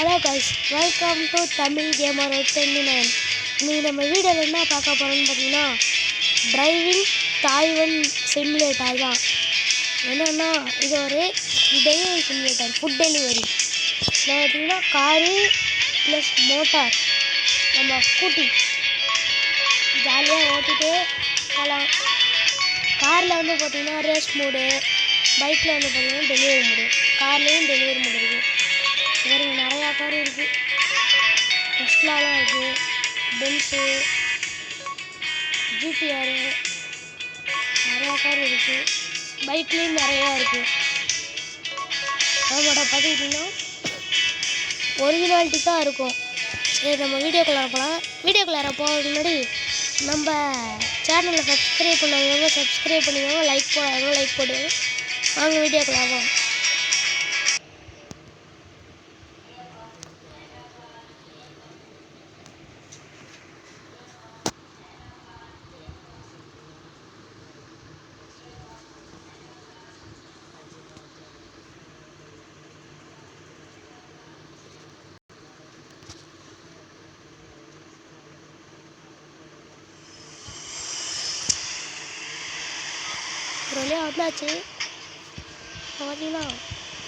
Hello guys, welcome to Tamil gamer 29. இன்றைக்கி நம்ம வீடியோவில் என்ன பார்க்க போகிறோம்னு பார்த்தீங்கன்னா, டிரைவிங் தாய்வான் சிமுலேட்டர் தான். என்னென்னா இது ஒரு டெலிவரி சிமுலேட்டர், ஃபுட் டெலிவரி. இதில் பார்த்தீங்கன்னா காரு ப்ளஸ் மோட்டார், நம்ம ஸ்கூட்டி ஜாலியாக ஓட்டிகிட்டே போகலாம். காரில் வந்து பார்த்திங்கன்னா ரேஸ் மோடு, பைக்கில் வந்து பார்த்திங்கன்னா டெலிவரி மோடு, கார்லேயும் டெலிவரி மோடு இருக்குது. வேறு நிறையா கார் இருக்குது, டெஸ்லாலாம் இருக்குது, பென்ஸு, ஜிடிஆர், நிறையா கார் இருக்குது. பைக்லேயும் நிறையா இருக்குது. அதோட பார்த்துக்கிட்டிங்கன்னா ஒரிஜினாலிட்டிக்காக இருக்கும். சரி, நம்ம வீடியோக்குள்ளார போகலாம். வீடியோக்குள்ளார போகிறதுக்கு முன்னாடி நம்ம சேனலை சப்ஸ்கிரைப் பண்ணாதவங்க சப்ஸ்கிரைப் பண்ணிக்கோங்க, லைக் போடாதவங்க லைக் போடுங்க. வாங்க வீடியோக்குள்ளார போகலாம். ஒரு வழியாக வந்தாச்சு. பார்த்தீங்கன்னா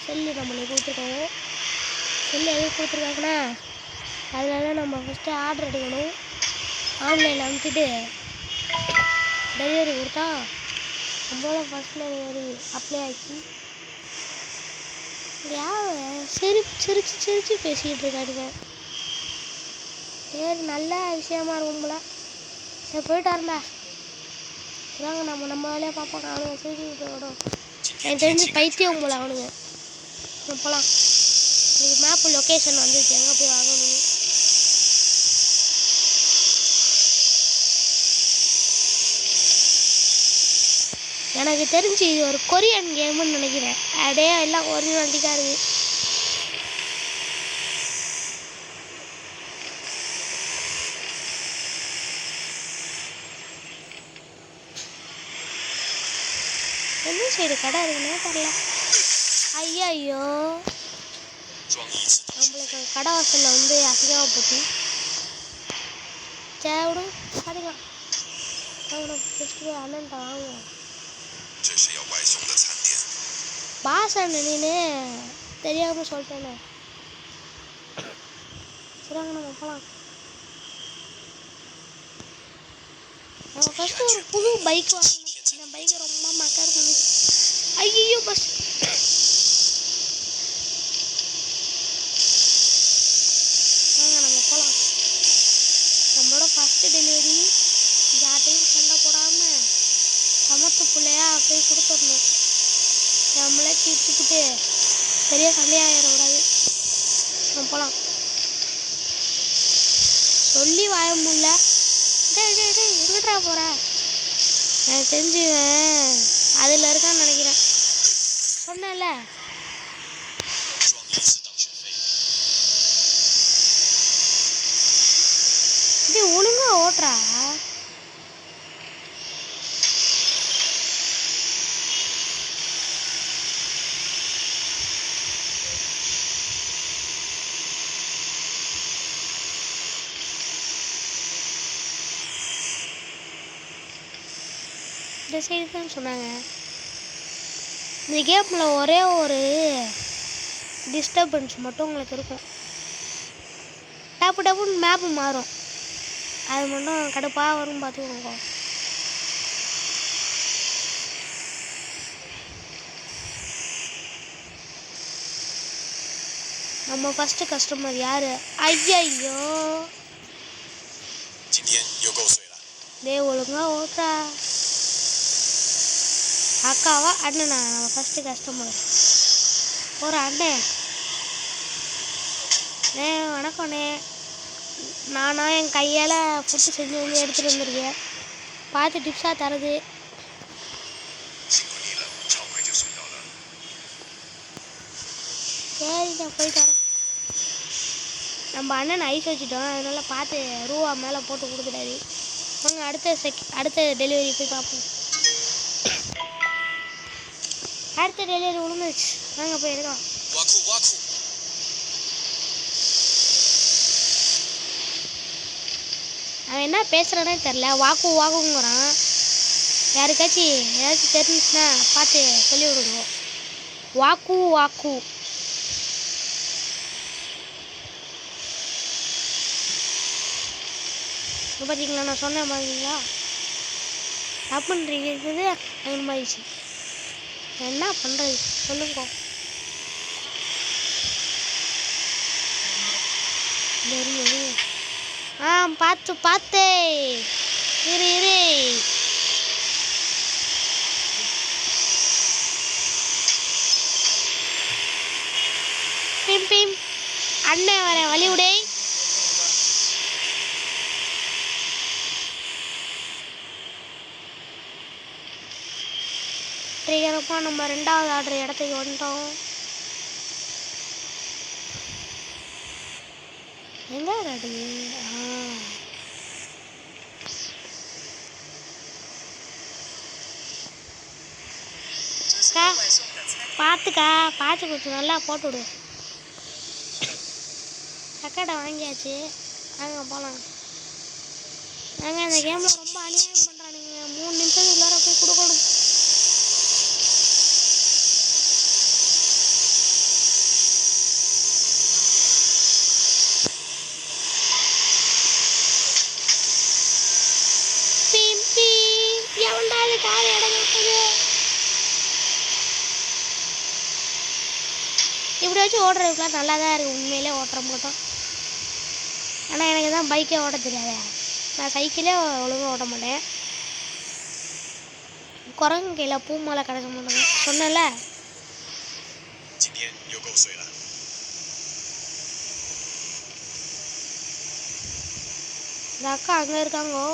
செல்லு நம்மளுக்கு கொடுத்துருக்காங்க. செல்லு எதுவும் கொடுத்துருக்காங்கன்னா அதனால நம்ம ஃபஸ்ட்டு ஆர்டர் எடுக்கணும். ஆன்லைனில் அனுப்பிச்சிட்டு டெலிவரி கொடுத்தா நம்மளோட ஃபஸ்ட் டெலிவரி அப்ளை ஆகிடுச்சு. யார் சிரிச்சு பேசிக்கிட்டு இருக்காடுங்க. சரி, நல்ல விஷயமா இருக்கும் போல. சரி, போயிட்டு வரண்டா. இதாங்க நம்ம வேலையை பார்ப்போம். அவனுங்க சிரிச்சுக்கிட்டு விடும். எனக்கு தெரிஞ்சு பைத்தியம் போல அவனுங்க. போகலாம். எனக்கு மேப்பு லொக்கேஷன் வந்துச்சு, எங்கே போய் வாங்கணும். எனக்கு தெரிஞ்சு இது ஒரு கொரியன் கேமுன்னு நினைக்கிறேன். அப்படியே எல்லாம் ஒரிஜினாலிட்டிக்காக இருக்குது. எந்த சைடு கடை இருக்குன்னே தெரியல. ஐயோ, நம்மளுக்கு கடை வாசலில் வந்து அசிங்கமாக போச்சு. சேவிடும் பார்த்துக்கலாம். ஃபஸ்ட்டு போய் அண்ணன்ட்ட வாங்குவோம். பாசன் நீனு தெரியாமல் சொல்லிட்டேனே. சரிங்க, நம்ம போகலாம். நம்ம ஃபஸ்ட்டு ஒரு புது பைக் வாங்கணும். இந்த பைக்கை ரொம்ப மக்கா இருக்கணும். ஐயோ, பஸ். வாங்க நம்ம போகலாம். நம்மளோட ஃபஸ்ட்டு டெலிவரி யார்ட்டையும் சண்டை போடாமல் சமத்து பிள்ளையா போய் கொடுத்துடணும். நம்மளே கிழிச்சுக்கிட்டு பெரிய சண்டையாகிடக்கூடாது. நம்ம போகலாம். சொல்லி வாய முடியல. எங்கிட்டா போகிற? எனக்கு தெரிஞ்சு அதில் இருக்கான்னு நினைக்கிறேன். சொன்னேன்ல. இது ஒழுங்கா ஓட்டுறா. இந்த சைடு தான் சொன்னாங்க. இந்த கேமில் ஒரே ஒரு டிஸ்டர்பன்ஸ் மட்டும் உங்களுக்கு இருக்கும். டப்புன்னு மேப்பு மாறும். அது மட்டும் கடுப்பாக வரும், பார்த்துக்கோங்க. நம்ம ஃபஸ்ட்டு கஸ்டமர் யார்? ஐயோ, டே ஒழுங்கா ஓட்டுறா. அக்காவா அண்ணனா? நம்ம ஃபஸ்ட்டு கஸ்டமர் ஒரு அண்ணே. வணக்கண்ணே. நானா என் கையால் ஃபுட்டு செஞ்சு வந்து எடுத்துகிட்டு வந்துருக்கேன். பார்த்து டிப்ஸாக தரது. சரி, நான் போய் தரேன். நம்ம அண்ணன் ஐஸ் வச்சுட்டோம், அதனால் பார்த்து ரூபா மேலே போட்டு கொடுத்துட்டாரு. வாங்க அடுத்த டெலிவரி போய் பார்ப்போம். அடுத்த டெலிவரி விழுந்துச்சு. வாங்க போய் எடுக்கலாம். அவன் என்ன பேசுகிறானே தெரில, வாக்கு வாக்குங்கிறான். யாருக்காச்சும் ஏதாச்சும் தெரிஞ்சுச்சுன்னா பார்த்து சொல்லி விடுங்க. வாக்கு வாக்கு. பார்த்தீங்களா, நான் சொன்ன மாதிரிங்களா தப்புன்றீங்க இருக்குது. அது மாதிரிச்சு என்ன பண்ணுறது சொல்லுங்க. பார்த்து பார்த்து இரு இரு. பிம் பிம் அண்ணன் வர வழி விடே. ட்ரிகரப்பா நம்ம 2வது ஆர்டர் இடத்துக்கு வந்துட்டோம். எங்க ரெடி? பார்த்துக்கா, பார்த்து கொஞ்சம் நல்லா போட்டு விடு. சக்கடை வாங்கியாச்சு, வாங்க போகலாம். நாங்க இந்த கேமில் ரொம்ப அநியாயம் பண்ணுறானுங்க. 3 நிமிஷத்துக்கு உள்ளார போய் கொடுக்கணும். எவன்டாது கார் இடம் இருக்குது? இப்படி வச்சு ஓடுறதுக்குலாம் நல்லா தான் இருக்குது. உண்மையிலே ஓட்டுற மட்டும். ஆனால் எனக்கு தான் பைக்கே ஓட்ட தெரியாது. நான் சைக்கிளே ஒழுங்காக ஓட்ட மாட்டேன். குரங்கு கையில் பூ மாலை கிடக்க மாட்டேங்க சொன்னல. இந்த அக்கா அங்கே இருக்காங்கோ.